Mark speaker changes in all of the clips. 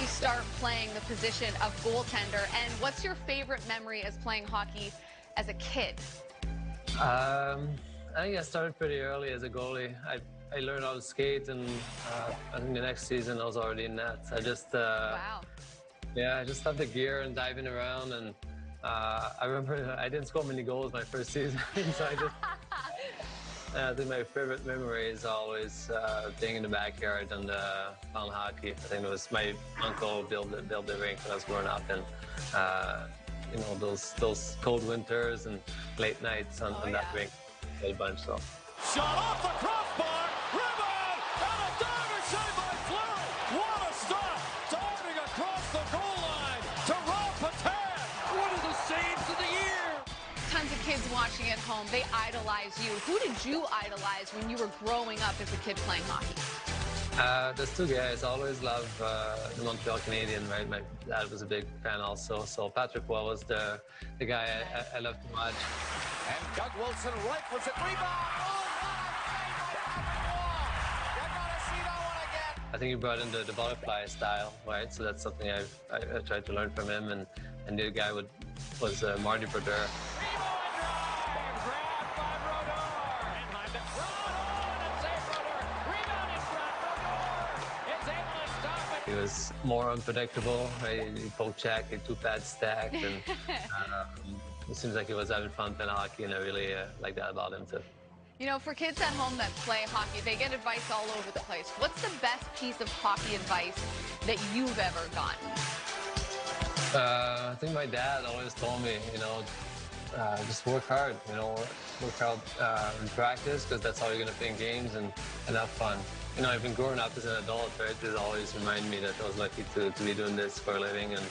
Speaker 1: start playing the position of goaltender? And what's your favorite memory as playing hockey as a kid?
Speaker 2: I think I started pretty early as a goalie. I learned how to skate, and I think the next season I was already in net. I just
Speaker 1: Wow.
Speaker 2: yeah, I just had the gear and diving around, and I remember I didn't score many goals my first season, so I think my favorite memory is always being in the backyard and playing hockey. I think it was my uncle built the rink when I was growing up, and you know, those cold winters and late nights on that rink, a bunch. So.
Speaker 3: Shot off the crossbar, rebound, and a diver save by Fleury. What a stop! Diving across the goal line to Rob Patan. One of the saves of the year.
Speaker 1: Tons of kids watching at home, they idolize you. Who did you idolize when you were growing up as a kid playing hockey?
Speaker 2: There's two guys. I always love the Montreal Canadian, right? My dad was a big fan also. So Patrick Roy was the guy I loved to watch.
Speaker 3: And Doug Wilson rifles it, rebound. Oh, what a save by Patrick Roy. You're gonna see that one again.
Speaker 2: I think he brought in the butterfly style, right? So that's something I tried to learn from him. And the other guy was Marty Brodeur. He was more unpredictable, right? He poke check, he two-pad stacked, and it seems like he was having fun playing hockey, and I really like that about him too.
Speaker 1: You know, for kids at home that play hockey, they get advice all over the place. What's the best piece of hockey advice that you've ever gotten?
Speaker 2: I think my dad always told me, you know, just work hard, you know, work hard in practice, because that's how you're going to play in games, and have fun. You know, I've been growing up as an adult, right? It always reminded me that I was lucky to be doing this for a living, and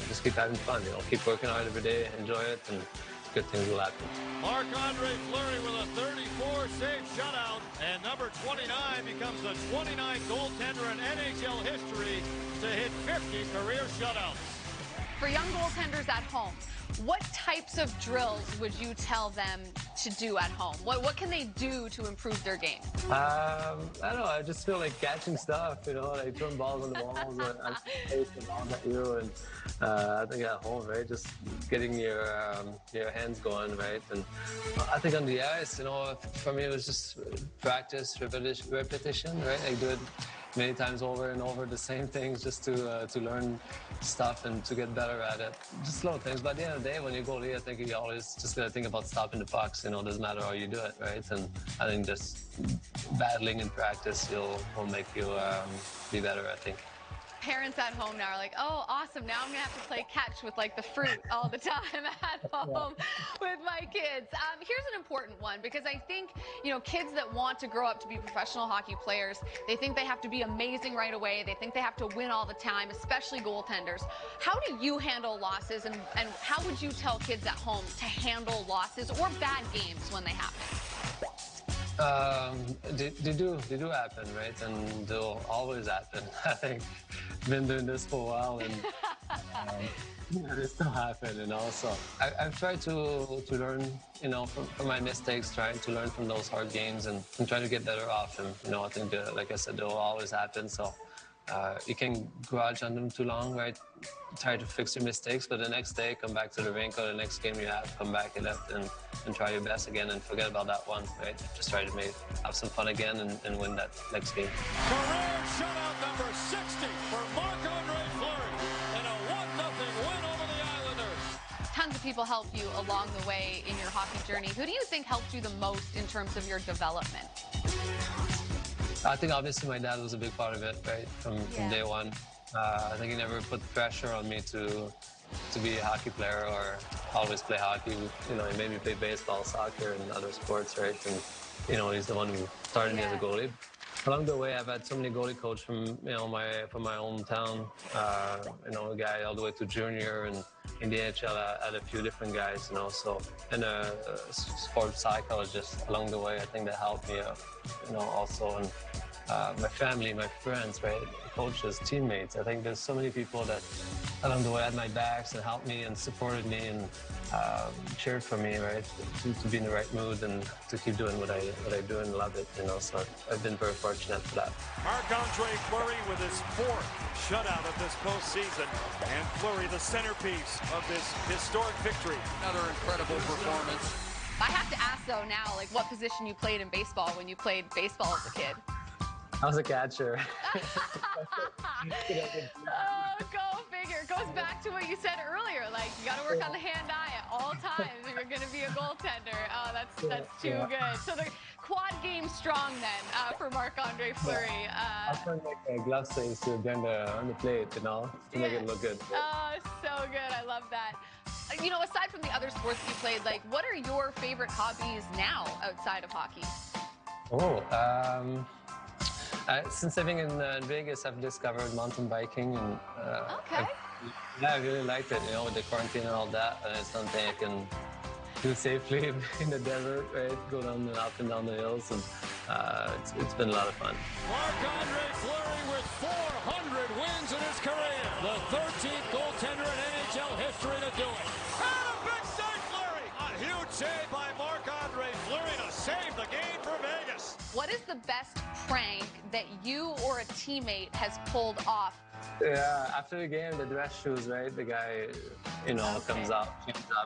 Speaker 2: just keep having fun, you know, keep working hard every day, enjoy it, and good things will happen.
Speaker 3: Marc-Andre Fleury with a 34-save shutout, and number 29 becomes the 29th goaltender in NHL history to hit 50 career shutouts.
Speaker 1: For young goaltenders at home, what types of drills would you tell them to do at home? What can they do to improve their game?
Speaker 2: I don't know. I just feel like catching stuff, you know, like throwing balls on the walls, or face the balls at you, and I think at home, right, just getting your hands going, right, and I think on the ice, you know, for me it was just practice, repetition, right? I do it many times over and over, the same things, just to learn stuff and to get better at it. Just little things, but at the end of the day, when you go to, I think you always just gotta think about stopping the pucks. You know, it doesn't matter how you do it, right? And I think just battling in practice will make you be better, I think.
Speaker 1: Parents at home now are like, oh, awesome, now I'm gonna have to play catch with like the fruit all the time at home with my kids. Here's an important one, because I think, you know, kids that want to grow up to be professional hockey players, they think they have to be amazing right away. They think they have to win all the time, especially goaltenders. How do you handle losses, and how would you tell kids at home to handle losses or bad games when they happen?
Speaker 2: They do happen, right? And they'll always happen. I think I've been doing this for a while, and they still happen, you know. So I've tried to learn, you know, from my mistakes, trying to learn from those hard games, and trying to get better off them. You know, I think, like I said, they'll always happen. So you can grudge on them too long, right? Try to fix your mistakes, but the next day, come back to the rink, or the next game you have, come back and try your best again, and forget about that one, right? Just try to have some fun again and win that next game.
Speaker 3: Career shutout number 60 for Marc-Andre Fleury in a 1-0 win over the Islanders.
Speaker 1: Tons of people helped you along the way in your hockey journey. Who do you think helped you the most in terms of your development?
Speaker 2: I think obviously my dad was a big part of it, right? From day one. I think he never put pressure on me to be a hockey player or always play hockey. You know, he made me play baseball, soccer, and other sports, right? And you know, he's the one who started me as a goalie. Along the way, I've had so many goalie coaches from from my hometown. You know, a guy all the way to junior, and in the NHL, I had a few different guys. You know, so and a sports psychologist along the way. I think that helped me, you know, also. And my family, my friends, right, coaches, teammates. I think there's so many people that along the way had my backs and helped me and supported me and cheered for me, right, to be in the right mood and to keep doing what I do and love it, you know. So I've been very fortunate for that.
Speaker 3: Marc-Andre Fleury with his 4th shutout of this postseason, and Fleury the centerpiece of this historic victory.
Speaker 4: Another incredible performance.
Speaker 1: I have to ask though now, like what position you played in baseball when you played baseball as a kid?
Speaker 2: I was a catcher.
Speaker 1: Oh, go figure. It goes back to what you said earlier. Like, you got to work on the hand-eye at all times if you're going to be a goaltender. Oh, that's too good. So the quad game strong then for Marc-Andre Fleury.
Speaker 2: I'll turn like glove saves to bend on the plate, you know, to make it look good.
Speaker 1: Oh, so good. I love that. You know, aside from the other sports you played, like, what are your favorite hobbies now outside of hockey?
Speaker 2: Oh, since living in Vegas, I've discovered mountain biking, and I really liked it. You know, with the quarantine and all that, and it's something I can do safely in the desert, right? Go down and up and down the hills, and it's been a lot of fun.
Speaker 3: Marc-Andre Fleury with 400 wins in his career, the 13th goaltender in NHL history to do it. And a big save, Fleury! A huge save by Marc-Andre Fleury to save the game for Vegas.
Speaker 1: What is the best prank that you or a teammate has pulled off?
Speaker 2: Yeah, after the game, the dress shoes, right? The guy, you know, comes up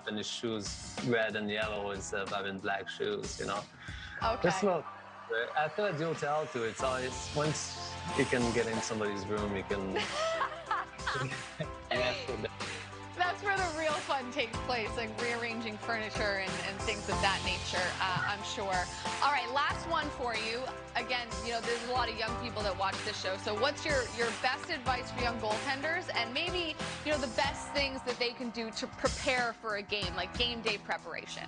Speaker 2: in his shoes red and yellow instead of having black shoes, you know.
Speaker 1: Okay.
Speaker 2: Just not, I feel like the hotel too. It's always, once you can get in somebody's room, you can.
Speaker 1: That's where the real fun takes place, like rearranging furniture and things of that nature, I'm sure. All right, last one for you. Again, you know, there's a lot of young people that watch this show. So what's your best advice for young goaltenders, and maybe, you know, the best things that they can do to prepare for a game, like game day preparation?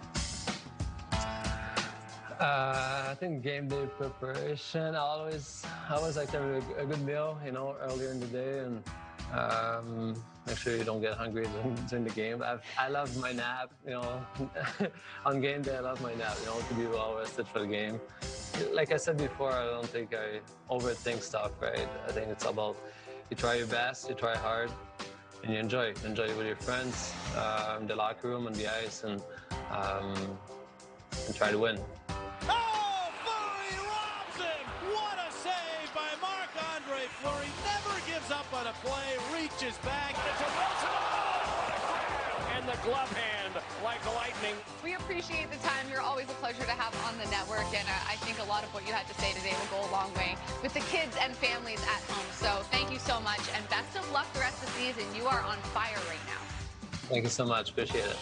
Speaker 2: I think game day preparation, I always like to have a good meal, you know, earlier in the day, and make sure you don't get hungry during the game. I love my nap, you know. On game day, I love my nap, you know, to be well rested for the game. Like I said before, I don't think I overthink stuff, right? I think it's about you try your best, you try hard, and you enjoy it with your friends, in the locker room, on the ice, and try to win.
Speaker 3: Oh, Fleury robs him! What a save by Marc-Andre Fleury. Never gives up on a play, reaches back. It's a Wilson. And the glove hand like lightning.
Speaker 1: We appreciate the time. You're always a pleasure to have on the network, and I think a lot of what you had to say today will go a long way with the kids and families at home. So thank you so much, and best of luck the rest of the season. You are on fire right now.
Speaker 2: Thank you so much. Appreciate it.